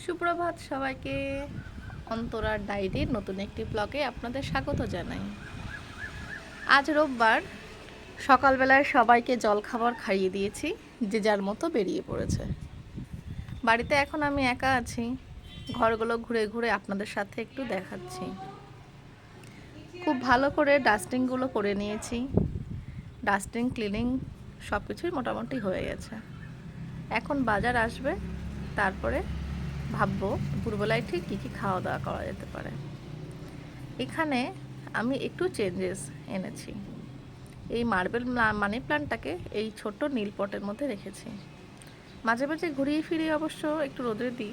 সুপ্রভাত সবাইকে। অন্তরার ডায়েরির নতুন একটি ব্লগে আপনাদের স্বাগত জানাই। আজ রোববার সকালবেলায় সবাইকে জলখাবার খাইয়ে দিয়েছি, যে যার মতো বেরিয়ে পড়েছে। বাড়িতে এখন আমি একা আছি। ঘরগুলো ঘুরে ঘুরে আপনাদের সাথে একটু দেখাচ্ছি। খুব ভালো করে ডাস্টিংগুলো করে নিয়েছি। ডাস্টিং ক্লিনিং সব কিছুই মোটামুটি হয়ে গেছে। এখন বাজার আসবে, তারপরে ভাববো দুপুরবেলায় ঠিক কী কী খাওয়া দাওয়া করা যেতে পারে। এখানে আমি একটু চেঞ্জেস এনেছি। এই মার্বেল মানি প্ল্যান্টটাকে এই ছোট্ট নীল পটের মধ্যে রেখেছি। মাঝে মাঝে ঘুরিয়ে ফিরিয়ে অবশ্য একটু রোদে দিই,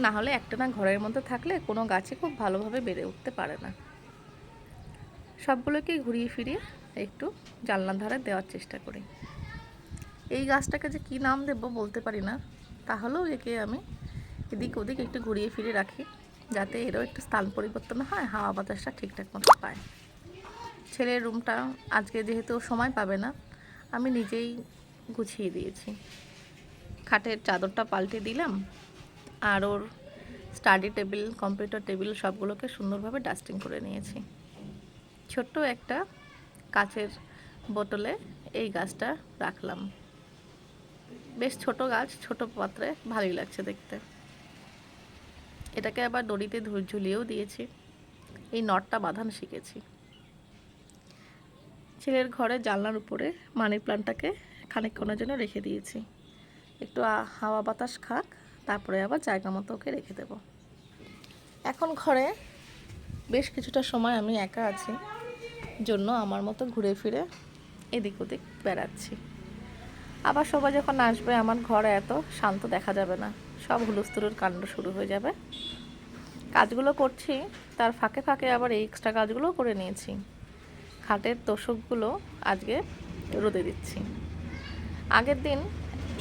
না হলে একটানা ঘরের মধ্যে থাকলে কোনো গাছই খুব ভালোভাবে বেড়ে উঠতে পারে না। সবগুলোকে ঘুরিয়ে ফিরিয়ে একটু জানলার ধারে দেওয়ার চেষ্টা করি। এই গাছটাকে যে কী নাম দেবো বলতে পারি না, তাহলেও একে আমি এদিক ওদিক একটু ঘুরিয়ে ফিরিয়ে রাখি, যাতে এরও একটু স্থান পরিবর্তন হয়, হাওয়া বাতাসটা ঠিকঠাক মতো পায়। ছেলের রুমটা আজকে যেহেতু সময় পাবে না, আমি নিজেই গুছিয়ে দিয়েছি। খাটের চাদরটা পাল্টে দিলাম, আর ওর স্টাডি টেবিল, কম্পিউটার টেবিল সবগুলোকে সুন্দরভাবে ডাস্টিং করে নিয়েছি। ছোট্ট একটা কাচের বোতলে এই গাছটা রাখলাম। বেশ ছোট গাছ, ছোট পাত্রে ভালোই লাগছে দেখতে। এটাকে আবার দড়িতে ঝুলিয়েও দিয়েছি। এই নটটা বাঁধানো শিখেছি। ছেলের ঘরে জানলার উপরে মানি প্ল্যান্টটাকে খানিকক্ষণের জন্য রেখে দিয়েছি। একটু হাওয়া বাতাস খাক, তারপরে আবার জায়গা মতো ওকে রেখে দেব। এখন ঘরে বেশ কিছুটা সময় আমি একা আছি, জন্য আমার মতো ঘুরে ফিরে এদিক ওদিক বেড়াচ্ছি। আবার সবাই যখন আসবে, আমার ঘরে এত শান্ত দেখা যাবে না, সব হুলস্থুলুর কাণ্ড শুরু হয়ে যাবে। কাজগুলো করছি, তার ফাঁকে ফাঁকে আবার এই এক্সট্রা কাজগুলোও করে নিয়েছি। খাটের তোষকগুলো আজকে রোদে দিচ্ছি। আগের দিন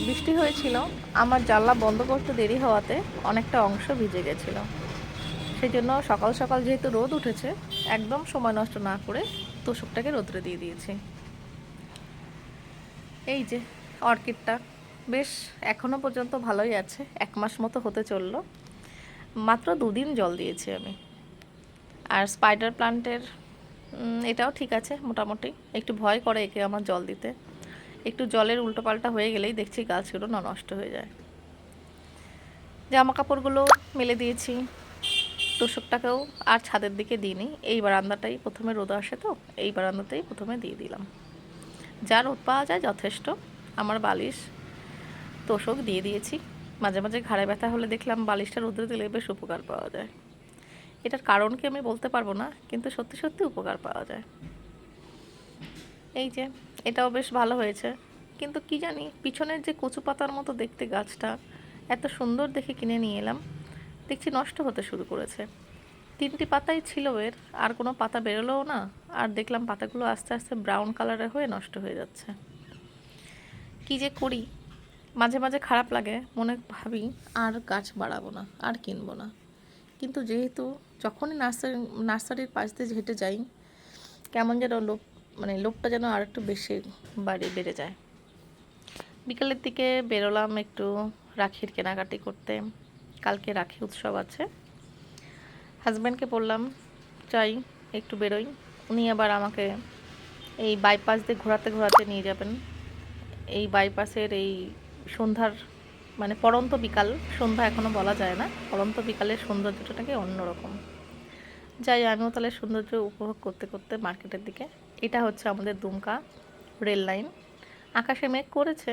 বৃষ্টি হয়েছিল, আমার জানলা বন্ধ করতে দেরি হওয়াতে অনেকটা অংশ ভিজে গেছিলো। সেই জন্য সকাল সকাল যেহেতু রোদ উঠেছে, একদম সময় নষ্ট না করে তোষকটাকে রোদে দিয়ে দিয়েছি। এই যে অর্কিডটা বেশ এখনও পর্যন্ত ভালোই আছে, 1 মাস মতো হতে চললো। মাত্র 2 দিন জল দিয়েছি আমি। আর স্পাইডার প্লান্টের এটাও ঠিক আছে মোটামুটি। একটু ভয় করে একে আমার জল দিতে, একটু জলের উল্টোপাল্টা হয়ে গেলেই দেখছি গাছগুলো নষ্ট হয়ে যায়। জামা কাপড়গুলো মেলে দিয়েছি, তোষকটাকেও আর ছাদের দিকে দিইনি। এই বারান্দাটাই প্রথমে রোদ আসে, তো এই বারান্দাতেই প্রথমে দিয়ে দিলাম। যা রোদ পাওয়া যায় যথেষ্ট। আমার বালিশ তোষক দিয়ে দিয়েছি। মাঝে মাঝে ঘাড়ে ব্যথা হলে দেখলাম বালিশটা রোদে দিলে বেশ উপকার পাওয়া যায়। এটার কারণ কি আমি বলতে পারবো না, কিন্তু সত্যি সত্যি উপকার পাওয়া যায়। এই যে এটাও বেশ ভালো হয়েছে, কিন্তু কি জানি পিছনের যে কচু পাতার মতো দেখতে গাছটা এত সুন্দর দেখে কিনে নিয়ে এলাম, দেখছি নষ্ট হতে শুরু করেছে। 3টি পাতাই ছিল এর, আর কোনো পাতা বেরোলোও না। আর দেখলাম পাতাগুলো আস্তে আস্তে ব্রাউন কালারের হয়ে নষ্ট হয়ে যাচ্ছে। কি যে করি, মাঝে মাঝে খারাপ লাগে, মনে ভাবি আর গাছ বাড়াবো না, আর কিনবো না। কিন্তু যেহেতু যখনই নার্সারির পাশ দিয়ে হেঁটে যাই, কেমন যেন লোভটা যেন আর একটু বেশি বেড়ে যায়। বিকালের দিকে বেরোলাম একটু রাখির কেনাকাটি করতে। কালকে রাখি উৎসব আছে। হাজব্যান্ডকে বললাম চাই একটু বেরোই। উনি আবার আমাকে এই বাইপাস দিয়ে ঘোরাতে ঘোরাতে নিয়ে যাবেন। এই বাইপাসের এই সন্ধ্যার পড়ন্ত বিকাল, সন্ধ্যা এখনও বলা যায় না, পড়ন্ত বিকালের সৌন্দর্যটাকে অন্যরকম। যাই আমিও তাহলে সৌন্দর্য উপভোগ করতে করতে মার্কেটের দিকে। এটা হচ্ছে আমাদের দুমকা রেল লাইন। আকাশে মেঘ করেছে,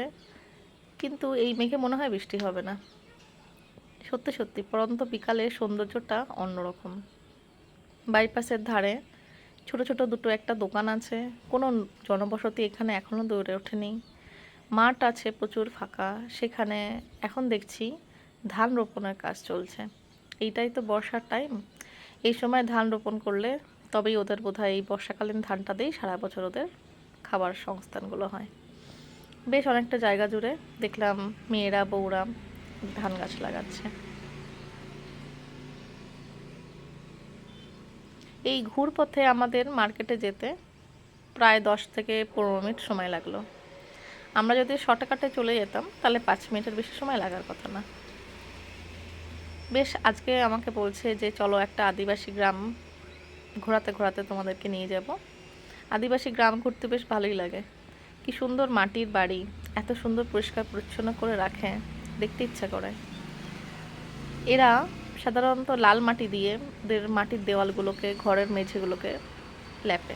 কিন্তু এই মেঘে মনে হয় বৃষ্টি হবে না। সত্যি সত্যি পড়ন্ত বিকালের সৌন্দর্যটা অন্যরকম। বাইপাসের ধারে ছোট ছোট দুটো একটা দোকান আছে, কোনো জনবসতি এখানে এখনও গড়ে ওঠেনি। মাঠ আছে প্রচুর ফাঁকা, সেখানে এখন দেখছি ধান রোপণের কাজ চলছে। এইটাই তো বর্ষার টাইম, এই সময় ধান রোপণ করলে তবেই ওদের বোধহয় এই বর্ষাকালীন ধানটা দিয়েই সারা বছর ওদের খাবার সংস্থানগুলো হয়। বেশ অনেকটা জায়গা জুড়ে দেখলাম মেয়েরা বউরা ধান গাছ লাগাচ্ছে। এই ঘুরপথে আমাদের মার্কেটে যেতে প্রায় 10 থেকে 15 মিনিট সময় লাগলো। আমরা যদি শর্টকাটে চলে যেতাম তাহলে 5 মিনিটের বেশি সময় লাগার কথা না। বেশ আজকে আমাকে বলছে যে চলো একটা আদিবাসী গ্রাম ঘোরাতে ঘোরাতে তোমাদেরকে নিয়ে যাব। আদিবাসী গ্রাম ঘুরতে বেশ ভালোই লাগে। কি সুন্দর মাটির বাড়ি, এত সুন্দর পরিষ্কার পরিচ্ছন্ন করে রাখে, দেখতে ইচ্ছা করে। এরা সাধারণত লাল মাটি দিয়ে ওদের মাটির দেওয়ালগুলোকে, ঘরের মেঝেগুলোকে লেপে।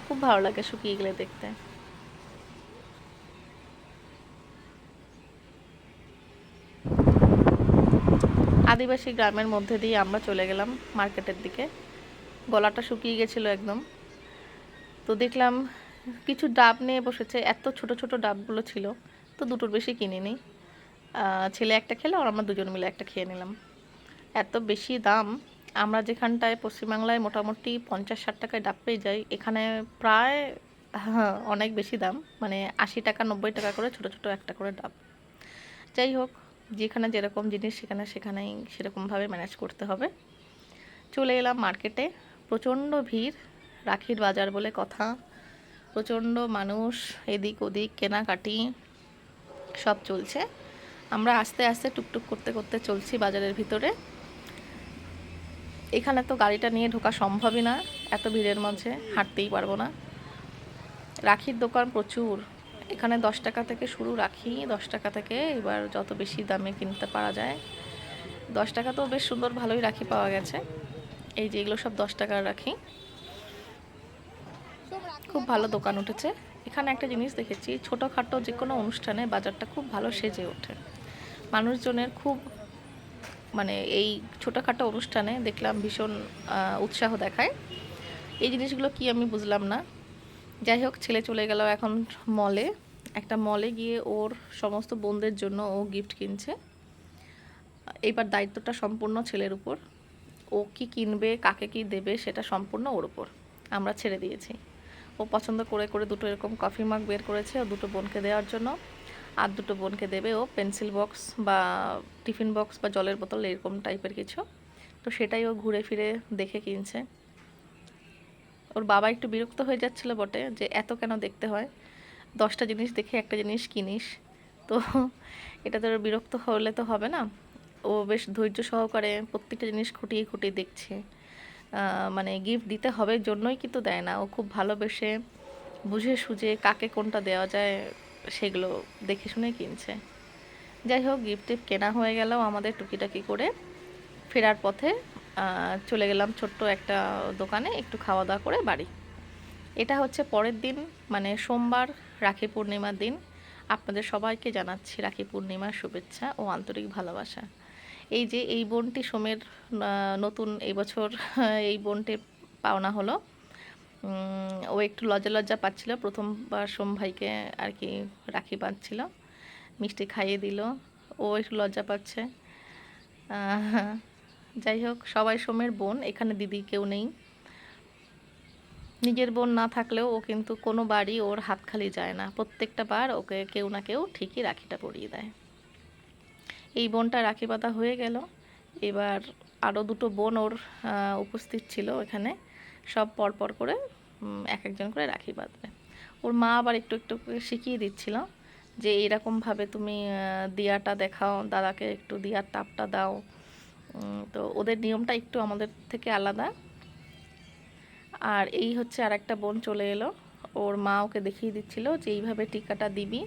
খুব ভালো লাগে শুকিয়ে গেলে দেখতে। আদিবাসী গ্রামের মধ্যে দিয়ে আমরা চলে গেলাম মার্কেটের দিকে। গলাটা শুকিয়ে গেছিলো একদম। তো দেখলাম কিছু ডাব নিয়ে বসেছে, এত ছোট ছোট ডাবগুলো ছিল, তো দুটোর বেশি কিনিনি। ছেলে একটা খেলো আর আমরা দুজন মিলে একটা খেয়ে নিলাম। এত বেশি দাম। আমরা যেখানটায় পশ্চিমবাংলায় মোটামুটি 50-60 টাকায় ডাব পেয়ে যাই, এখানে প্রায় অনেক বেশি দাম, মানে 80 টাকা 90 টাকা করে ছোট ছোট একটা করে ডাব। যাই হোক, যেখানে যেরকম জিনিস সেখানেই সেরকমভাবে ম্যানেজ করতে হবে। চলে এলাম মার্কেটে। প্রচণ্ড ভিড়, রাখির বাজার বলে কথা। প্রচণ্ড মানুষ, এদিক ওদিক কেনাকাটি সব চলছে। আমরা আস্তে আস্তে টুকটুক করতে করতে চলছি বাজারের ভিতরে। এখানে তো গাড়িটা নিয়ে ঢোকা সম্ভবই না, এত ভিড়ের মাঝে হাঁটতেই পারবো না। রাখির দোকান প্রচুর। এখানে 10 টাকা থেকে শুরু রাখি, 10 টাকা থেকে এবার যত বেশি দামে কিনতে পারা যায়। 10 টাকা তো বেশ সুন্দর ভালোই রাখি পাওয়া গেছে। এই যে এগুলো সব 10 টাকার রাখি, খুব ভালো দোকান উঠেছে। এখানে একটা জিনিস দেখেছি, ছোটোখাটো যে কোনো অনুষ্ঠানে বাজারটা খুব ভালো সেজে ওঠে। মানুষজনের খুব, মানে এই ছোটোখাটো অনুষ্ঠানে দেখলাম ভীষণ উৎসাহ দেখায়। এই জিনিসগুলো কি আমি বুঝলাম না। যাই হোক, ছেলে চলে গেল এখন মলে। একটা মলে গিয়ে ওর সমস্ত বোনদের জন্য ও গিফট কিনছে। এইবার দায়িত্বটা সম্পূর্ণ ছেলের উপর। ও কি কিনবে, কাকে কি দেবে, সেটা সম্পূর্ণ ওর উপর আমরা ছেড়ে দিয়েছি। ও পছন্দ করে করে দুটো এরকম কফি মাগ বের করেছে ও দুটো বোনকে দেওয়ার জন্য। আর দুটো বোনকে দেবে ও পেন্সিল বক্স বা টিফিন বক্স বা জলের বোতল এরকম টাইপের কিছু। তো সেটাই ও ঘুরে ফিরে দেখে কিনছে। ওর বাবা একটু বিরক্ত হয়ে যাচ্ছিলো বটে, যে এত কেন দেখতে হয়, 10টা জিনিস দেখে একটা জিনিস কিনিস। তো এটা তো বিরক্ত হলে তো হবে না। ও বেশ ধৈর্য সহকারে প্রত্যেকটা জিনিস খুঁটিয়ে খুঁটিয়ে দেখছে। মানে গিফট দিতে হবে জন্যই কিন্তু দেয় না, ও খুব ভালোবেসে বুঝে সুঝে কাকে কোনটা দেওয়া যায় সেগুলো দেখে শুনে কিনছে। যাই হোক, গিফট টিফট কেনা হয়ে গেল আমাদের টুকিটাকি করে। ফেরার পথে চলে গেলাম ছোট্ট একটা দোকানে, একটু খাওয়া দাওয়া করে বাড়ি। এটা হচ্ছে পরের দিন, মানে সোমবার, রাখি পূর্ণিমার দিন। আপনাদের সবাইকে জানাচ্ছি রাখি পূর্ণিমার শুভেচ্ছা ও আন্তরিক ভালোবাসা। এই যে এই বোনটি সোমের নতুন এই বছর এই বোনটির পাওনা হলো। ও একটু লজ্জা লজ্জা পাচ্ছিল, প্রথমবার সোম ভাইকে আর কি রাখি বাঁধছিল, মিষ্টি খাইয়ে দিল, ও একটু লজ্জা পাচ্ছে। যাই হোক, সবাই সোমের বোন, এখানে দিদি কেউ নেই। নিজের বোন না থাকলেও ও কিন্তু কোনো বাড়ি ওর হাত খালি যায় না, প্রত্যেকটা বার ওকে কেউ না কেউ ঠিকই রাখিটা পরিয়ে দেয়। এই বোনটা রাখি বাঁধা হয়ে গেল। এবার আরও দুটো বোন ওর উপস্থিত ছিল এখানে, সব পরপর করে এক একজন করে রাখি বাঁধবে। ওর মা আবার একটু একটু করে শিখিয়ে দিচ্ছিল যে এরকমভাবে তুমি দিয়াটা দেখাও, দাদাকে একটু দিয়ার তাপটা দাও। তো ওদের নিয়মটা একটু আমাদের থেকে আলাদা। আর এই হচ্ছে আর একটা বোন চলে এলো, ওর মা ওকে দেখিয়ে দিচ্ছিল যে এইভাবে টিকাটা দিবি।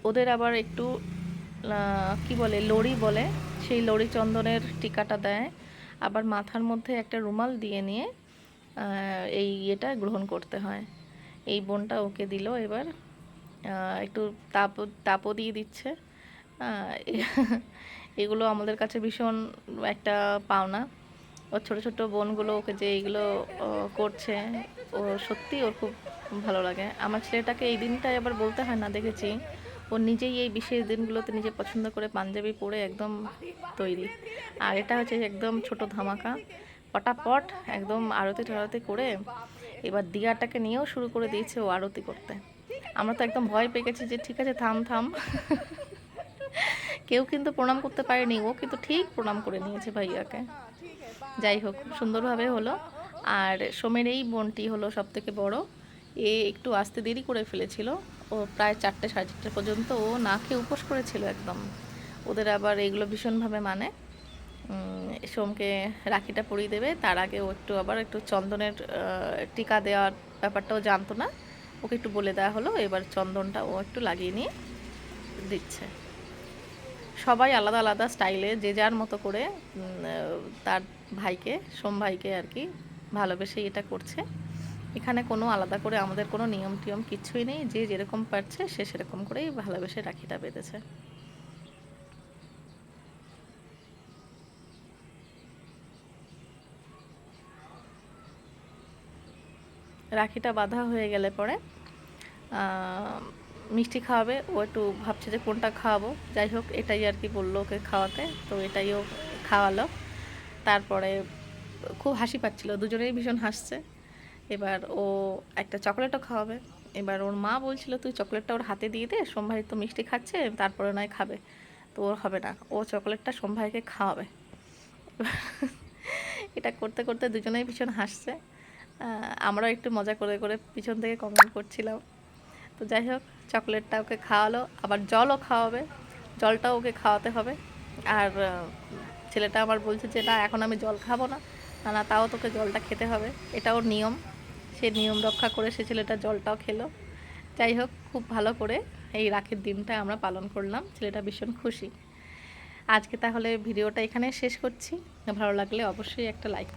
ওদের আবার একটু কি বলে, লড়ি বলে, সেই লড়ি চন্দনের টিকাটা দেয়। আবার মাথার মধ্যে একটা রুমাল দিয়ে নিয়ে এই ইয়েটা গ্রহণ করতে হয়। এই বোনটা ওকে দিল। এবার একটু তাপও দিয়ে দিচ্ছে। এগুলো আমাদের কাছে ভীষণ একটা পাওনা। ওর ছোটো ছোটো বোনগুলো ওকে যে এইগুলো করছে, ও সত্যি ওর খুব ভালো লাগে। আমার ছেলেটাকে এই দিনটাই আবার বলতে হয় না, দেখেছি ও নিজেই এই বিশেষ দিনগুলোতে নিজে পছন্দ করে পাঞ্জাবি পরে একদম তৈরি। আর এটা হচ্ছে একদম ছোট ধামাকা, পটাপট একদম আরতি টারতি করে এবার দিয়াটাকে নিয়েও শুরু করে দিয়েছে ও আরতি করতে। আমরা তো একদম ভয় পেয়ে গেছি যে ঠিক আছে থাম থাম। কেউ কিন্তু প্রণাম করতে পারেনি, ও কিন্তু ঠিক প্রণাম করে নিয়েছে ভাইয়াকে। যাই হোক, খুব সুন্দরভাবে হলো। আর সোমের এই বোনটি হলো সব থেকে বড়। এ একটু আসতে দেরি করে ফেলেছিল, ও প্রায় 4টে 4:30 পর্যন্ত ও না খেয়ে উপোস করেছিল একদম। ওদের আবার এগুলো ভীষণভাবে মানে। সোমকে রাখিটা পরিয়ে দেবে। তার আগে ও আবার একটু চন্দনের টিকা দেওয়ার ব্যাপারটাও জানতো না, ওকে একটু বলে দেওয়া হলো। এবার চন্দনটা ও একটু লাগিয়ে নিয়ে দিচ্ছে। সবাই আলাদা আলাদা স্টাইলে যে যার মতো করে তার ভাইকে, সোম ভাইকে আর কি ভালোবেসে এটা করছে। এখানে কোনো আলাদা করে আমাদের কোনো নিয়ম টিয়ম কিছুই নেই, যে যেরকম পারছে সে সেরকম করেই ভালোবেসে রাখিটা বেঁধেছে। রাখিটা বাঁধা হয়ে গেলে পরে মিষ্টি খাওয়াবে। ও একটু ভাবছে যে কোনটা খাওয়াবো, যাই হোক এটাই আর কি বললো ওকে খাওয়াতে, তো এটাই ও খাওয়ালো। তারপরে খুব হাসি পাচ্ছিল, দুজনেই ভীষণ হাসছে। এবার ও একটা চকলেটও খাওয়াবে। এবার ওর মা বলছিল তুই চকলেটটা ওর হাতে দিয়ে দে, সোমভাই তো মিষ্টি খাচ্ছে তারপরে নয় খাবে। তো ওর হবে না, ও চকলেটটা সোমভাইকে খাওয়াবে। এটা করতে করতে দুজনেই ভীষণ হাসছে। আমরাও একটু মজা করে করে পিছন থেকে কমেন্ট করছিলাম। তো যাই হোক, চকলেটটা ওকে খাওয়ালো, আবার জলও খাওয়াবে, জলটাও ওকে খাওয়াতে হবে। আর ছেলেটা আবার বলছে যে না এখন আমি জল খাবো না, না না তাও তোকে জলটা খেতে হবে, এটা ওর নিয়ম। সে নিয়ম রক্ষা করে সে ছেলেটা জলটাও খেলো। যাই হোক, খুব ভালো করে এই রাখির দিনটা আমরা পালন করলাম, ছেলেটা ভীষণ খুশি। আজকে তাহলে ভিডিওটা এখানে শেষ করছি। ভালো লাগলে অবশ্যই একটা লাইক